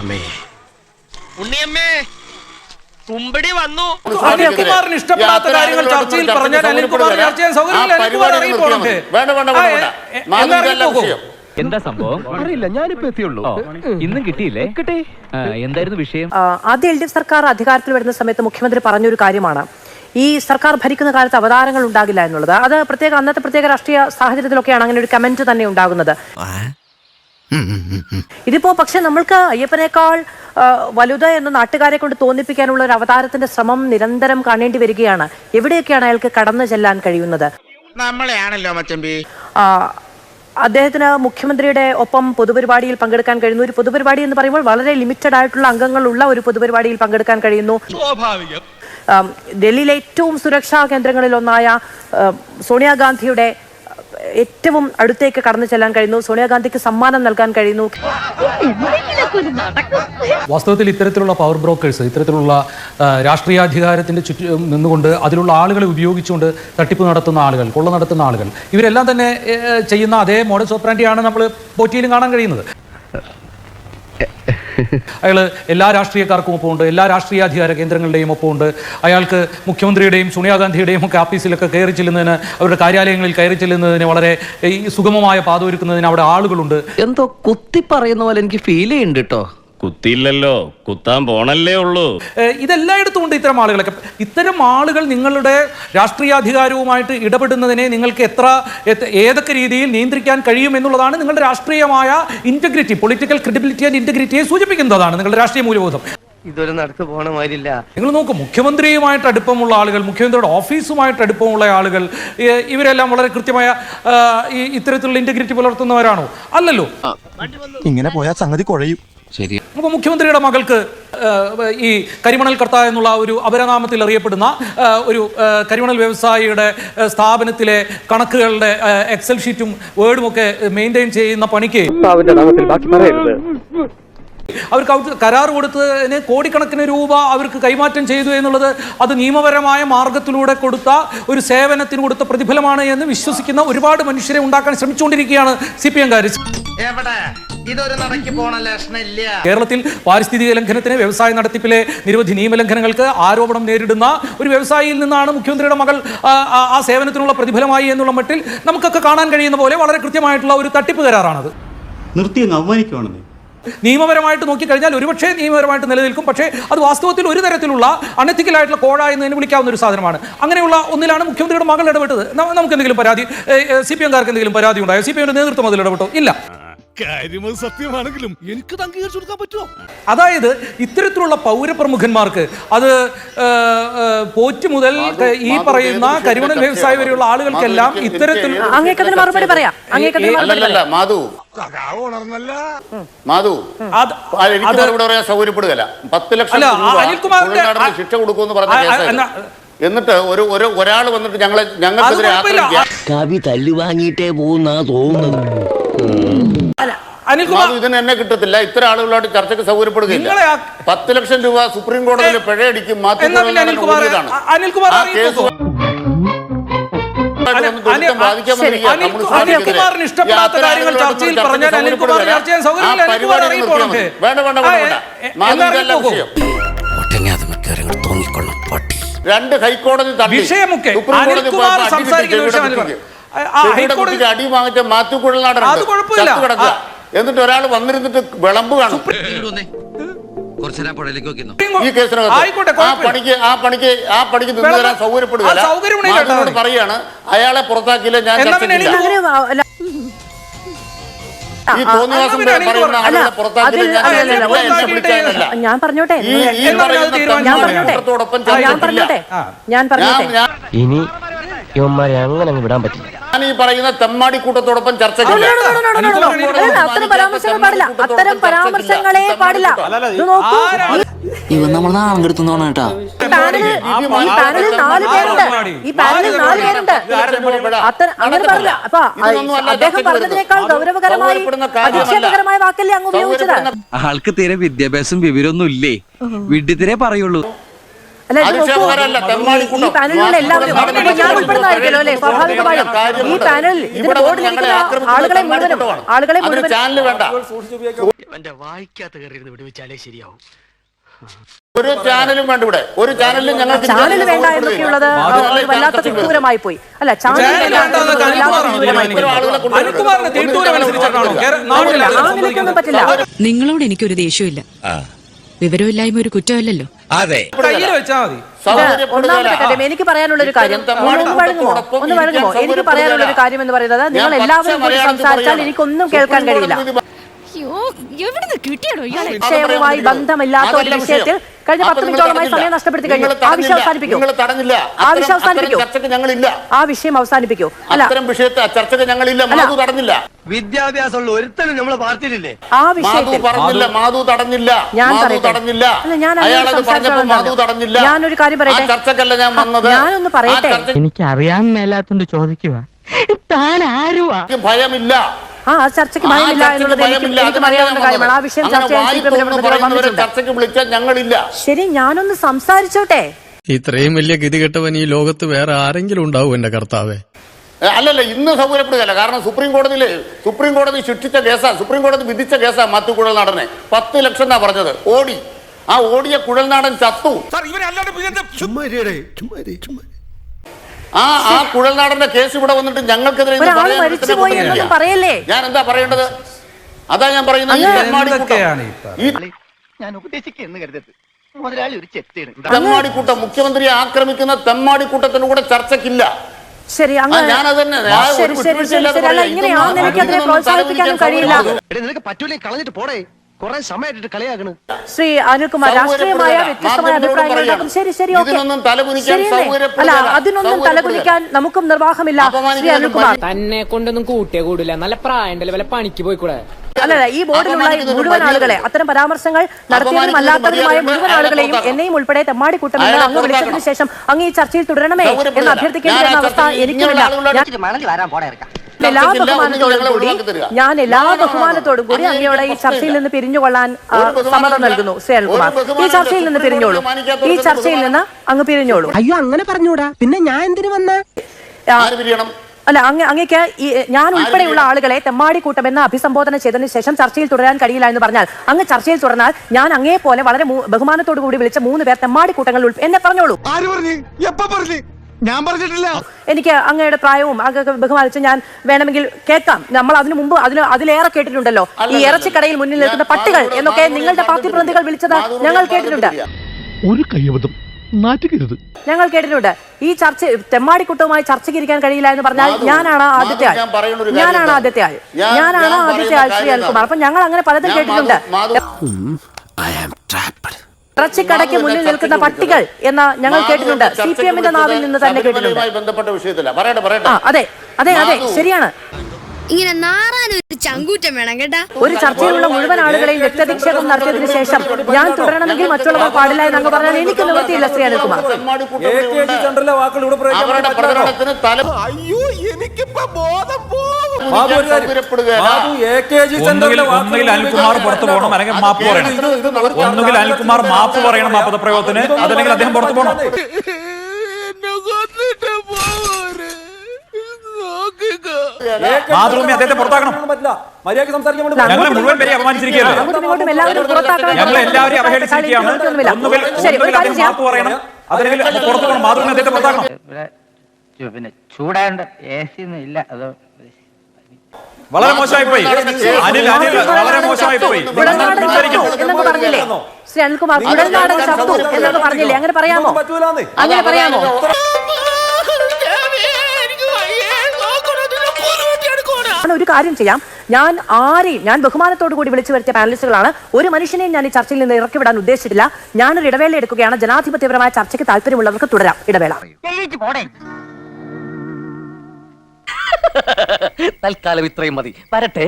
ഉണ്ണിയമ്മേ കുമ്പടി വന്നു. അനിൽകുമാറിന് ഇഷ്ടപ്പെടാത്ത കാര്യങ്ങൾ ചർച്ചയിൽ പറഞ്ഞാൽ അനിൽകുമാർ ചർച്ച ചെയ്യാൻ സൗകര്യമില്ല. അനിൽകുമാർ അറിയിപ്പോണേ എന്താ സംഭവം അറിയില്ല. ഞാനിപ്പോ എത്തിയുള്ളൂ. ഇന്നും കിട്ടിയില്ലേ? കിട്ടി. എന്തായിരുന്നു വിഷയം? ആദ്യ LDF സർക്കാർ അധികാരത്തിൽ വരുന്ന സമയത്ത് മുഖ്യമന്ത്രി പറഞ്ഞൊരു കാര്യമാണ്, ഈ സർക്കാർ ഭരിക്കുന്ന കാലത്ത് അവതാരങ്ങൾ ഉണ്ടാകില്ല എന്നുള്ളത്. അത് അന്നത്തെ പ്രത്യേക രാഷ്ട്രീയ സാഹചര്യത്തിലൊക്കെയാണ് അങ്ങനെ ഒരു കമന്റ് തന്നെ ഉണ്ടാകുന്നത്. ഇതിപ്പോ പക്ഷെ നമ്മൾക്ക് അയ്യപ്പനേക്കാൾ വലുത് എന്ന് നാട്ടുകാരെ കൊണ്ട് തോന്നിപ്പിക്കാനുള്ള ഒരു അവതാരത്തിന്റെ ശ്രമം നിരന്തരം കാണേണ്ടി വരികയാണ്. എവിടെയൊക്കെയാണ് അയാൾക്ക് കടന്നു ചെല്ലാൻ കഴിയുന്നത്? നമ്മളെയാണല്ലോ മച്ചമ്പി. അദ്ദേഹത്തിന് മുഖ്യമന്ത്രിയുടെ ഒപ്പം പൊതുപരിപാടിയിൽ പങ്കെടുക്കാൻ കഴിയുന്നു. ഒരു പൊതുപരിപാടി എന്ന് പറയുമ്പോൾ വളരെ ലിമിറ്റഡ് ആയിട്ടുള്ള അംഗങ്ങളുള്ള ഒരു പൊതുപരിപാടിയിൽ പങ്കെടുക്കാൻ കഴിയുന്നു. ഡൽഹിയിലെ ഏറ്റവും സുരക്ഷാ കേന്ദ്രങ്ങളിൽ ഒന്നായ സോണിയാഗാന്ധിയുടെ ഏറ്റവും അടുത്തേക്ക് കടന്നു ചെല്ലാൻ കഴിയുന്നു. സോണിയാഗാന്ധിക്ക് സമ്മാനം നൽകാൻ കഴിയുന്നു. വാസ്തവത്തിൽ ഇത്തരത്തിലുള്ള പവർ ബ്രോക്കേഴ്സ്, ഇത്തരത്തിലുള്ള രാഷ്ട്രീയാധികാരത്തിന്റെ ചുറ്റും നിന്നുകൊണ്ട് അതിലുള്ള ആളുകളെ ഉപയോഗിച്ചുകൊണ്ട് തട്ടിപ്പ് നടത്തുന്ന ആളുകൾ, കൊള്ള നടത്തുന്ന ആളുകൾ, ഇവരെല്ലാം തന്നെ ചെയ്യുന്ന അതേ മോഡസ് ഓപ്പറാൻഡിയാണ് നമ്മൾ പോറ്റിയിലും കാണാൻ കഴിയുന്നത്. അയാൾ എല്ലാ രാഷ്ട്രീയക്കാർക്കും ഒപ്പമുണ്ട്, എല്ലാ രാഷ്ട്രീയാധികാര കേന്ദ്രങ്ങളുടെയും ഒപ്പമുണ്ട്. അയാൾക്ക് മുഖ്യമന്ത്രിയുടെയും സോണിയാഗാന്ധിയുടെയും ഒക്കെ ഓഫീസിലൊക്കെ കയറി ചെല്ലുന്നതിന്, അവരുടെ കാര്യാലയങ്ങളിൽ കയറി ചെല്ലുന്നതിന് വളരെ സുഗമമായ പാത ഒരുക്കുന്നതിന് അവിടെ ആളുകളുണ്ട്. എന്തോ കുത്തി പറയുന്ന പോലെ എനിക്ക് ഫീൽ ചെയ്യുന്നുണ്ട് കേട്ടോ. കുത്തിയില്ലല്ലോ, കുത്താൻ പോണല്ലേ ഉള്ളൂ. ഇതെല്ലായിടത്തും ഉണ്ട് ഇത്തരം ആളുകളൊക്കെ. ഇത്തരം ആളുകൾ നിങ്ങളുടെ രാഷ്ട്രീയാധികാരവുമായിട്ട് ഇടപെടുന്നതിനെ നിങ്ങൾക്ക് ഏതൊക്കെ രീതിയിൽ നിയന്ത്രിക്കാൻ കഴിയും എന്നുള്ളതാണ് നിങ്ങളുടെ രാഷ്ട്രീയമായ ഇന്റഗ്രിറ്റി, പൊളിറ്റിക്കൽ ക്രെഡിബിലിറ്റി ആൻഡ് ഇന്റഗ്രിറ്റിയെ സൂചിപ്പിക്കുന്നതാണ് നിങ്ങളുടെ രാഷ്ട്രീയ മൂല്യബോധം. ഇതൊരു നടത്തു പോണ മാതിരില്ല. നിങ്ങൾ നോക്കും, മുഖ്യമന്ത്രിയുമായിട്ട് അടുപ്പമുള്ള ആളുകൾ, മുഖ്യമന്ത്രിയുടെ ഓഫീസുമായിട്ട് അടുപ്പമുള്ള ആളുകൾ, ഇവരെല്ലാം വളരെ കൃത്യമായ ഇത്തരത്തിലുള്ള ഇന്റഗ്രിറ്റി പുലർത്തുന്നവരാണോ? അല്ലല്ലോ. ഇങ്ങനെ പോയാൽ സംഗതി കുഴയും. ശരി. അപ്പോൾ മുഖ്യമന്ത്രിയുടെ മകൾക്ക് ഈ കരിമണൽ കർത്ത എന്നുള്ള ഒരു അപരനാമത്തിൽ അറിയപ്പെടുന്ന ഒരു കരിമണൽ വ്യവസായിയുടെ സ്ഥാപനത്തിലെ കണക്കുകളുടെ എക്സൽ ഷീറ്റും വേർഡും ഒക്കെ മെയിൻറ്റെയിൻ ചെയ്യുന്ന പണിക്ക് അവർക്ക് കരാർ കൊടുത്തതിന് കോടിക്കണക്കിന് രൂപ അവർക്ക് കൈമാറ്റം ചെയ്തു എന്നുള്ളത് അത് നിയമപരമായ മാർഗത്തിലൂടെ കൊടുത്ത ഒരു സേവനത്തിന് കൊടുത്ത പ്രതിഫലമാണ് എന്ന് വിശ്വസിക്കുന്ന ഒരുപാട് മനുഷ്യരെ ഉണ്ടാക്കാൻ ശ്രമിച്ചുകൊണ്ടിരിക്കുകയാണ് CPM-കാർ. കേരളത്തിൽ പാരിസ്ഥിതിക ലംഘനത്തിന്, വ്യവസായ നടത്തിപ്പിലെ നിരവധി നിയമലംഘനങ്ങൾക്ക് ആരോപണം നേരിടുന്ന ഒരു വ്യവസായിയിൽ നിന്നാണ് മുഖ്യമന്ത്രിയുടെ മകൾ ആ സേവനത്തിനുള്ള പ്രതിഫലമായി എന്നുള്ള മട്ടിൽ നമുക്കൊക്കെ കാണാൻ കഴിയുന്ന പോലെ വളരെ കൃത്യമായിട്ടുള്ള ഒരു തട്ടിപ്പ് കരാറാണത്. നിർത്തി അവമാനിക്കുവാണെന്നേ. നിയമപരമായിട്ട് നോക്കിക്കഴിഞ്ഞാൽ ഒരുപക്ഷെ നിയമപരമായിട്ട് നിലനിൽക്കും, പക്ഷേ അത് വാസ്തവത്തിൽ ഒരു തരത്തിലുള്ള അനധിക്കലായിട്ടുള്ള കോഴ എന്ന് തന്നെ വിളിക്കാവുന്ന ഒരു സാധനമാണ്. അങ്ങനെയുള്ള ഒന്നിലാണ് മുഖ്യമന്ത്രിയുടെ മകൾ ഇടപെട്ടത്. നമുക്ക് എന്തെങ്കിലും പരാതി, CPM-കാർക്ക് എന്തെങ്കിലും പരാതി ഉണ്ടായോ? CPM-ന്റെ നേതൃത്വം അതിൽ ഇടപെട്ടോ? ഇല്ല. സത്യമാണെങ്കിലും എനിക്ക് അംഗീകരിച്ചു കൊടുക്കാൻ പറ്റുമോ? അതായത് ഇത്തരത്തിലുള്ള പൗരപ്രമുഖന്മാർക്ക്, അത് പോറ്റ് മുതൽ ഈ പറയുന്ന കരിമണൽ വ്യവസായി വരെയുള്ള ആളുകൾക്കെല്ലാം ഇത്തരത്തിൽ മറുപടി പറയാം. സൗകര്യപ്പെടുകയല്ല. 10 ലക്ഷം ശിക്ഷ കൊടുക്കുമെന്ന് പറഞ്ഞ എന്നിട്ട് ഒരാൾ വന്നിട്ട് ഞങ്ങൾക്കെതിരെ കവി തല്ലു വാങ്ങിയിട്ടേ പോകുന്ന തോന്നുന്നത്. ഇതിന് എന്നെ കിട്ടത്തില്ല. ഇത്ര ആളുകളായിട്ട് ചർച്ചയ്ക്ക് സൗകര്യപ്പെടുകയില്ല. 10 ലക്ഷം രൂപ സുപ്രീം കോടതിയിൽ പിഴയടിക്കും. അനിൽകുമാറിന് ഇഷ്ടപ്പെടാത്ത കാര്യങ്ങൾ ചർച്ചയിൽ പറഞ്ഞാൽ അനിൽകുമാർ ചർച്ച ചെയ്യാൻ സൗകര്യമില്ല. അനിൽകുമാർ അറിയിപ്പോണേ. രണ്ട് ഹൈക്കോടതി വിഷയമൊക്കെ അനിൽകുമാർ സംസാരിക്കുന്ന വിഷയം. ഹൈക്കോടതിക്ക് അടി വാങ്ങിച്ച മാത്യു കുഴൽനാടൻ എന്നിട്ട് ഒരാൾ വന്നിരുന്നിട്ട് വിളമ്പ് കാണും. ഈ കേസിനകത്ത് ആ പണിക്ക് നിന്ന് തരാൻ സൗകര്യപ്പെടുകയാണ്. പറയാണ് അയാളെ പുറത്താക്കിയില്ല, ഞാൻ ഞാൻ പറഞ്ഞോട്ടെ ഇനി ഇവന്മാരെ അങ്ങനെ വിടാൻ പറ്റില്ല. ഞാൻ ഈ പറയുന്ന തെമ്മാടിക്കൂട്ടത്തോടൊപ്പം ചർച്ചയ്ക്കില്ല. അത്തരം പരാമർശങ്ങൾ പാടില്ല. അത്തരം പരാമർശങ്ങളെ പാടില്ല. ഇവൻ നമ്മൾ നാളം കെടുത്തുന്നോണ കേട്ടാ. ഈ പാനലിൽ 4 പേരുണ്ട്. അങ്ങനെ പറഞ്ഞില്ല. അപ്പൊ അദ്ദേഹം പറഞ്ഞതിനേക്കാൾ ഗൗരവകരമായി അധിക്ഷേപകരമായ വാക്കല്ലേ അങ്ങ് ഉപയോഗിച്ചത്. ആൾക്ക് തീരെ വിദ്യാഭ്യാസം വിവരമൊന്നും ഇല്ലേ, വിഡ്ഢിത്തിരെ പറയുള്ളൂ. ഈ പാനലിലുള്ള എല്ലാവരും ഞാൻ ഉൾപ്പെടുന്നതായിരിക്കല്ലോ അല്ലെ? സ്വാഭാവികമായും ഈ പാനലിൽ ഇതിന് ബോർഡിലിരിക്കുന്ന ആളുകളെ മുഴുവനും എന്റെ വായിക്കാത്ത കയറി വിടുവിച്ചാലേ ശരിയാവും. ഒരു ചാനലും വേണ്ട ഇവിടെ. ഒരു ചാനലിലും ഞങ്ങൾക്ക് ചാനൽ വേണ്ട എന്നൊക്കെയുള്ളത് വല്ലാത്ത തിട്ടൂരമായി പോയി. അല്ല, ചാനൽ അങ്ങനെയൊന്നും പറ്റില്ല. നിങ്ങളോട് എനിക്കൊരു ദേഷ്യമില്ല. വിവരമില്ലായ്മ ഒരു കുറ്റമല്ലല്ലോ. അതെ, ഒന്നാമത്തെ കാര്യം എനിക്ക് പറയാനുള്ള ഒരു കാര്യം, ഒന്ന് വഴങ്ങുമോ? എനിക്ക് പറയാനുള്ള ഒരു കാര്യം എന്ന് പറയുന്നത്, നിങ്ങൾ എല്ലാവരും കൂടി സംസാരിച്ചാൽ എനിക്കൊന്നും കേൾക്കാൻ കഴിയില്ല. വിഷയവുമായി ബന്ധമില്ലാത്ത ഒരു വിഷയത്തിൽ കഴിഞ്ഞ 10 മിനിറ്റോളമായി സമയം നഷ്ടപ്പെടുത്തി കഴിഞ്ഞു. ആ വിഷയം അവസാനിപ്പിക്കൂ. ആ വിഷയം അവസാനിപ്പിക്കൂ. അല്ല, ചർച്ചയ്ക്ക് ഞങ്ങളില്ല. മാധു തടഞ്ഞില്ല. വിദ്യാഭ്യാസമുള്ള ഒരുത്തനും നമ്മളെ പാർട്ടിയിലില്ലേ? ആ വിഷയത്തിൽ മാധു തടഞ്ഞില്ല. ഞാനൊരു കാര്യം പറയട്ടെ. ചർച്ചക്കല്ല ഞാൻ വന്നത്. ഞാനൊന്ന് പറയട്ടെ. എനിക്ക് അറിയാൻ മേലാത്തോണ്ട് ചോദിക്കുക. താൻ ആരുവാ? ഭയമില്ല. ആ ചർച്ചയ്ക്ക് ഭയമില്ല എന്നുള്ളത് എനിക്ക് അറിയാവുന്ന കാര്യമാണ്. ആ വിഷയം ചർച്ച ചർച്ചയ്ക്ക് വിളിച്ചാൽ ഞങ്ങളില്ല. ശരി, ഞാനൊന്ന് സംസാരിച്ചോട്ടെ. ഇത്രയും വലിയ ഗതികെട്ടവൻ ഈ ലോകത്ത് വേറെ ആരെങ്കിലും ഉണ്ടാവും എന്റെ കർത്താവേ? അല്ലല്ല, ഇന്ന് സൗകര്യപ്പെടുകയല്ല. കാരണം സുപ്രീം കോടതി ശിക്ഷിച്ച കേസാ, സുപ്രീം കോടതി വിധിച്ച കേസാ മാത്യു കുഴൽനാടനെ. 10 ലക്ഷം എന്നാ പറഞ്ഞത്. ഓടി. ആ ഓടിയ കുഴൽനാടൻ ചത്തു. ആ കുഴൽനാടന്റെ കേസ് ഇവിടെ വന്നിട്ട് ഞങ്ങൾക്കെതിരെ പറയല്ലേ? ഞാൻ എന്താ പറയേണ്ടത്? അതാ ഞാൻ പറയുന്നത്. തെമ്മാടിക്കൂട്ടം, മുഖ്യമന്ത്രിയെ ആക്രമിക്കുന്ന തെമ്മാടിക്കൂട്ടത്തിന് കൂടെ ചർച്ചയ്ക്കില്ല. ശരി, ഞാനത് തന്നെ പ്രോത്സാഹിപ്പിക്കാനും കഴിയില്ല. ശ്രീ അനിൽകുമാർ, രാഷ്ട്രീയമായ വ്യത്യസ്തമായ അഭിപ്രായങ്ങൾ. ശരി, ഓക്കെ. അല്ല, അതിനൊന്നും തലകുനിക്കാൻ നമുക്കും നിർവാഹമില്ല. ശ്രീ അനിൽകുമാർ, തന്നെ കൊണ്ടൊന്നും കൂട്ടിയേ കൂടില്ല. നല്ല പ്രായണ്ടല്ലേ, വല്ല പണിക്ക് പോയിക്കൂടെ? അല്ലല്ല, ഈ ബോർഡിലുള്ള മുഴുവൻ ആളുകളെ, അത്തരം പരാമർശങ്ങൾ നടത്തിയവരും അല്ലാത്തവരുമായ മുഴുവൻ ആളുകളെയും, എന്നെയും ഉൾപ്പെടെ തെമ്മാടിക്കൂട്ടമെന്ന് അങ്ങ് വിളിച്ചതിന് ശേഷം അങ്ങ് ഈ ചർച്ചയിൽ തുടരണമേ എന്ന് അഭ്യർത്ഥിക്കേണ്ടി വരുന്ന അവസ്ഥ എനിക്കുമില്ല. ഞാൻ എല്ലാ ബഹുമാനത്തോടും കൂടി അങ്ങയോടെ ഈ ചർച്ചയിൽ നിന്ന് പിരിഞ്ഞുകൊള്ളാൻ സമ്മതം നൽകുന്നു. ശ്രീ അനിൽകുമാർ, ഈ ചർച്ചയിൽ നിന്ന് പിരിഞ്ഞോളൂ. ഈ ചർച്ചയിൽ നിന്ന് അങ്ങ് പിരിഞ്ഞോളൂ. അയ്യോ, അങ്ങനെ പറഞ്ഞൂടാ. പിന്നെ ഞാൻ എന്തിനു വന്ന? അല്ല, അങ്ങേക്ക് ഞാൻ ഉൾപ്പെടെയുള്ള ആളുകളെ തെമ്മാടിക്കൂട്ടം എന്ന് അഭിസംബോധന ചെയ്തതിനു ശേഷം ചർച്ചയിൽ തുടരാൻ കഴിയില്ല എന്ന് പറഞ്ഞാൽ, അങ്ങ് ചർച്ചയിൽ തുടർന്നാൽ ഞാൻ അങ്ങേ പോലെ വളരെ ബഹുമാനത്തോടു കൂടി വിളിച്ച 3 പേർ തെമ്മാടിക്കൂട്ടങ്ങൾ എന്നെ പറഞ്ഞോളൂ. ഞാൻ പറഞ്ഞിട്ടില്ല. എനിക്ക് അങ്ങയുടെ പ്രായവും അങ്ങ് ബഹുമാനിച്ച് ഞാൻ വേണമെങ്കിൽ കേൾക്കാം. നമ്മൾ അതിനു മുമ്പ് അതിലേറെ കേട്ടിട്ടുണ്ടല്ലോ. ഈ ഇറച്ചിക്കടയിൽ മുന്നിൽ നിൽക്കുന്ന പട്ടികൾ എന്നൊക്കെ നിങ്ങളുടെ പാർട്ടി പ്രതിനിധികൾ വിളിച്ചത് ഞങ്ങൾ കേട്ടിട്ടുണ്ട്. ഒരു കയ്യബദ്ധം നാറ്റുകരുത്. ഞങ്ങൾ കേട്ടിട്ടുണ്ട്. ഈ ചർച്ച തെമ്മാടിക്കൂട്ടവുമായി ചർച്ചയ്ക്ക് ഇരിക്കാൻ കഴിയില്ല എന്ന് പറഞ്ഞാൽ ഞാനാണ് ആദ്യത്തെ ആൾ. ശ്രീ അനിൽകുമാർ. അപ്പൊ ഞങ്ങൾ അങ്ങനെ പലതും കേട്ടിട്ടുണ്ട്. ഇറച്ചിക്കടയ്ക്ക് മുന്നിൽ നിൽക്കുന്ന പട്ടികൾ എന്ന് ഞങ്ങൾ കേട്ടിട്ടുണ്ട്. CPM-ന്റെ നാവിൽ നിന്ന് തന്നെ കേട്ടിട്ടുണ്ട്. അതെ, ശരിയാണ്. ഇങ്ങനെ നാറാനൊരു ചങ്കൂറ്റം വേണം കേട്ടാ. ഒരു ചർച്ചയിലുള്ള മുഴുവൻ ആളുകളെയും വ്യക്തിനിക്ഷേപം നടത്തിയതിനു ശേഷം ഞാൻ തുടരണമെങ്കിൽ മറ്റുള്ളവർ പാടില്ല എന്ന് അങ്ങ് പറഞ്ഞാൽ എനിക്ക് നിവൃത്തിയില്ല. ശ്രീ അനിൽകുമാർ, ഒന്നുകിൽ അനിൽകുമാർ പുറത്തു പോകണം, അല്ലെങ്കിൽ മാപ്പ് പറയണം. ഒന്നുകിൽ അനിൽകുമാർ മാപ്പ് പറയണം ആ പദപ്രയോഗത്തിന്, അതല്ലെങ്കിൽ അദ്ദേഹം പുറത്തു പോകണം. മാതൃഭൂമി അദ്ദേഹത്തെ പുറത്താക്കണം. ഞങ്ങളെ മുഴുവൻ പേരെ അപമാനിച്ചിരിക്കുകയാണ്. ഞങ്ങൾ എല്ലാവരെയും അവഹേളിച്ചിരിക്കുകയാണ്. ഒന്നുകിൽ മാപ്പ് പറയണം, അതല്ലെങ്കിൽ പുറത്തു പോകണം. മാതൃഭൂമി അദ്ദേഹത്തെ പുറത്താക്കണം. പിന്നെ ചൂടാണ്ട് AC ഇല്ല. അത് വളരെ മോശമായി പോയി. അനിൽ വളരെ മോശമായി പോയി. എന്നൊക്കെ പറഞ്ഞില്ലേ ശ്രീ അനിൽകുമാർ? കുഴൽനാടൻ ചത്തു എന്നൊക്കെ പറഞ്ഞില്ലേ? അങ്ങനെ പറയാമോ? ഒരു കാര്യം ചെയ്യാം, ഞാൻ ബഹുമാനത്തോടു കൂടി വിളിച്ചു വരുത്തിയ പാനലിസ്റ്റുകളാണ്. ഒരു മനുഷ്യനെയും ഞാൻ ഈ ചർച്ചയിൽ നിന്ന് ഇറക്കി വിടാൻ ഉദ്ദേശിച്ചിട്ടില്ല. ഞാനൊരു ഇടവേള എടുക്കുകയാണ്. ജനാധിപത്യപരമായ ചർച്ചയ്ക്ക് താല്പര്യമുള്ളവർക്ക് തുടരാം. ഇടവേള. തൽക്കാലം ഇത്രയും മതി. വരട്ടെ.